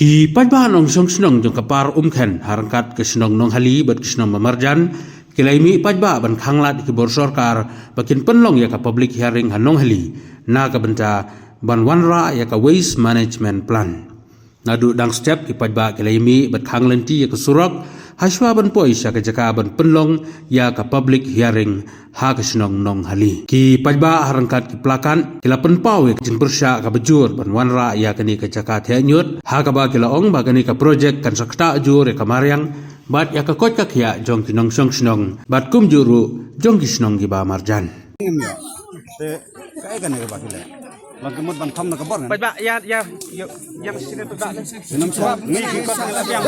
Ki pajban ong song senong jong kapar ken harangkat ke senong nong hali bat ke senong mamarjan kilaimi pajba ban khanglat ki bor sorkar bakin penlong ya ka public hearing hanong hali na ka benta ban wanra ya ka waste management plan nadu dang step ki pajba kilaimi bat khanglenti ya ka surak haswa ban poi sya ka jaka ban penlong ya ka public hearing ha ka senong nong hali ki pajba harangkat ki plakan kila penpau ya jin bersya ka bejur ban wanra ya kani ka jaka the nyut ha ka ba kila ong ba kani ka project kan sakta jur ya ka maryang bat ya ka kot ka khia jong kinong song snong bat kum juru jong ki snong gi ba marjan te kai kan ke bakile lan kemut ban thom na ka bor Baik Pak, ya sini tu tak. sinam sa ngi ki kot la yang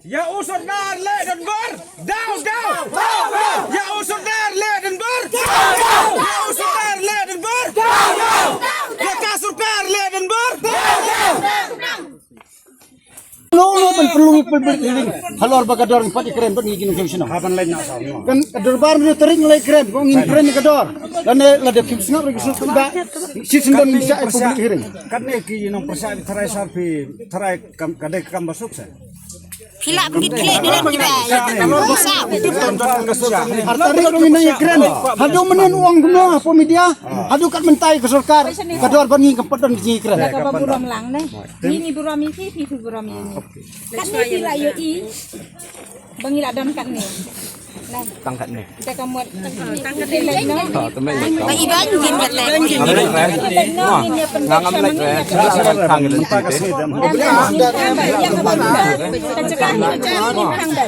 Ya usut dar le dan ber. Down. Ya usut dar le dan ber. Ya usut dar le dan ber. Ya kasur per le dan ber. no ban perlu perling halor bagador pat keren ban ngin kim sino haban lain na sa kan kador bar mi tering lai keren ko ngin keren kador dan la de kim sino regi sino ba si sindon bisa public hearing kan ne ki nong persa tharai sarpi tharai kam kadai kam basuk sa Hilak bukit kelek dia nak besar. artari ko ngin keren hadu menen uang guna apa media hadu kat mentai ke sarkar kador ban ngin kepadon ki keren Ka buram lang deh. Ini buram ini, ini buram ini. Kan ni pila yo i. Bangila don kat ni. Tangkat ni. Kita kamuat tangkat ni lain no. Pak Iban gin kat lek. Ngam lek re. Kang ni ta ka se dam.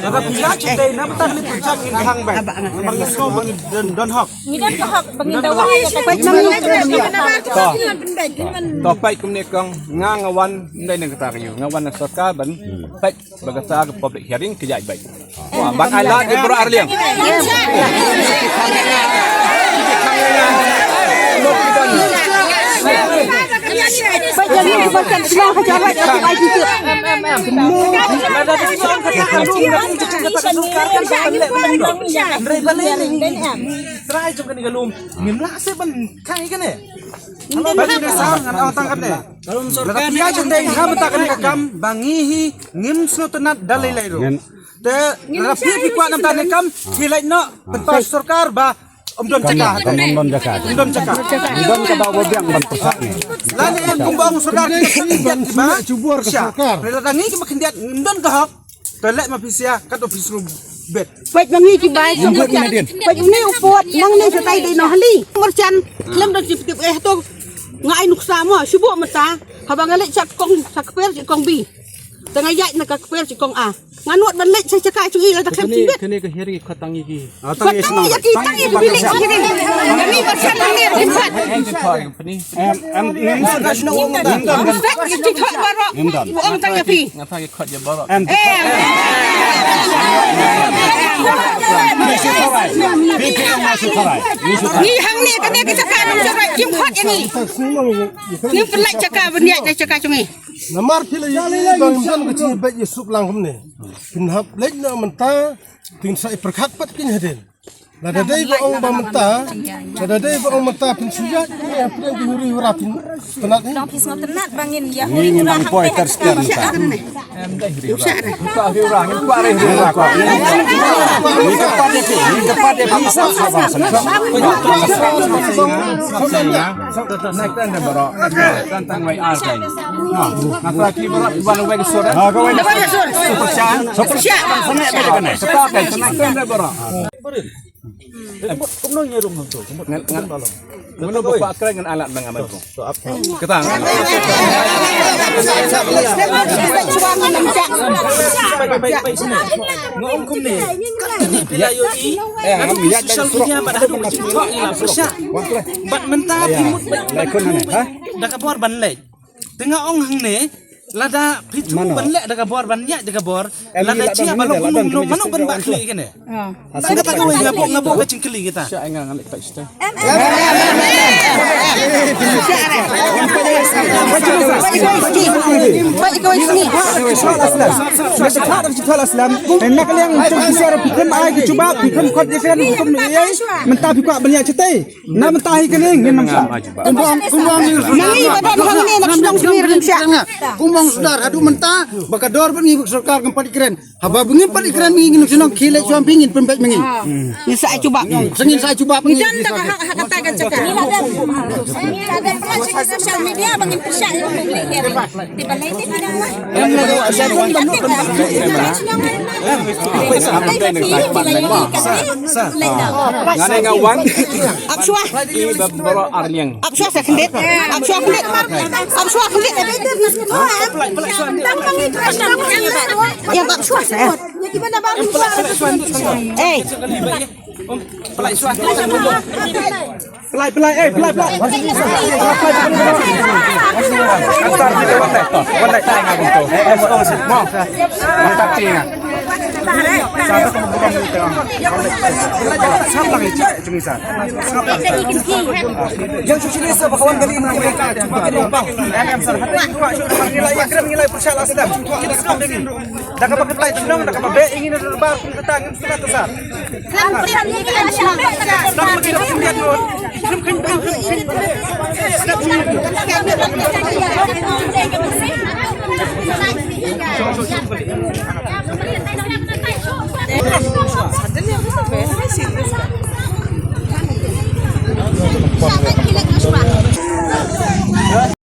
Apa pila cete na tan ni pujak in hang ba. Bang so bang don hok. Ngidan ka hak bangin dawa ya ka To pai kum ne kang ngawan ndai ne kata kayu. Ngawan na sarkar ban pai bagasa ka public hearing kejai bai. Wah ban ala di bro arliang. Try jom kan galum. Ngimla se ban kai kan ne. Halo baju de sang an awang tangkat ne. Galum sorkan dia jom dei ha matakan kam bangihi ngim snotenat dalai lairo. Te rapi pikwa nam tan kam hilai no pentas sarkar ba Don cakap. Don ka daw biang ban persa ni. Lani ang kumbang sarkar kindiat di ba? Cubur ka sarkar. Rela ni ki makindiat don ka hak. Telek mapisia kat office room bed. Baik bangi ki bai so baik ni upot nang ni sa tay dei no hali. Ngorchan lem do tip to ngai nuksa mo subo mata habang ngali sak per kong bi. Tengah yai nak per kong a. Nganut balik saya cakap curi lah tak sampai. Kene ke heri khatangi ki. Tangi bilik sini. Kami bersama ni empat. em national wong Ustaz itu hak barak. Wong tanya pi. Ngata ki khat je barak. Ni hang ni kan dia cakap nak cakap kim khat ni. Ni pelak cakap benda dia cakap cungi. Namar pila bang dan kecil baik Yusuf langkum ni. Kinhap lek na menta tin sa iperkhat pat kin hadin. Lada dai ba ong ba menta. Lada dai ba ong menta pin suya ni apre di huri hurapin. Tenat ni. Lapis no tenat bangin ya. Ngin nang poi tersekian sa Ka heri orang ni kuat heri orang ko. ni kepada bisa Naik tan de barak. Tantang wai ar kai. Ngata ki barak ban wai sore. Dapat dia sur. Percaya. Siap. Sepak kai naik tan de barak. Kumno nyerum tu. Mana bapak keren dengan alat dengan amal tu? Ketang. Ngom kum ni. Ni pilayo i. Anu social media pada hadu TikTok ni lah persya. Bat mentah pimut dah kabor ban lek. Tengah ong hang ni lada pitu ban lek dah kabor ban yak dah kabor. Lada cia balok gunung manuk ban bak klik kan. Kita tak kau ngabok kacing klik kita. Saya enggak ngalek tak istah. Baik kau sini. Nak yang cakap hukum ai cuba hukum kod different hukum ni ai mentah pikak banyak cetai. Nak mentah kening ni nampak. Kumong Nangi badan hang ni nak sedang sini rencak. kumong sudar hadu mentah bakador pun ngibuk sarkar kempat ikren haba bengin pat ikren ngin senong khile suam pingin pembek mengin Ni saya cuba. sengin saya cuba pengin Dan tak katakan cakap. Ini ada social media bagi persyak yang publik ya. Di balai ni tidak. Ngane ngawan. Absua. Baru arliang. Absua saya kendit. Absua kendit. Absua kendit. Ya absua saya. Eh. Pelai Wala tayo nga dito. Mo. Mantap tinga. Yang suci ni bakawan gali mereka pakai lubang. Yang sar hati dua nilai akram nilai persyalah sedang. Kita sekam dengan. Dah kapag kelai tenang dah kapag be ingin lebar kita angin sudah besar. Kan prihan ni kan siapa? Dah pergi dah kemudian nun. Sampai kilik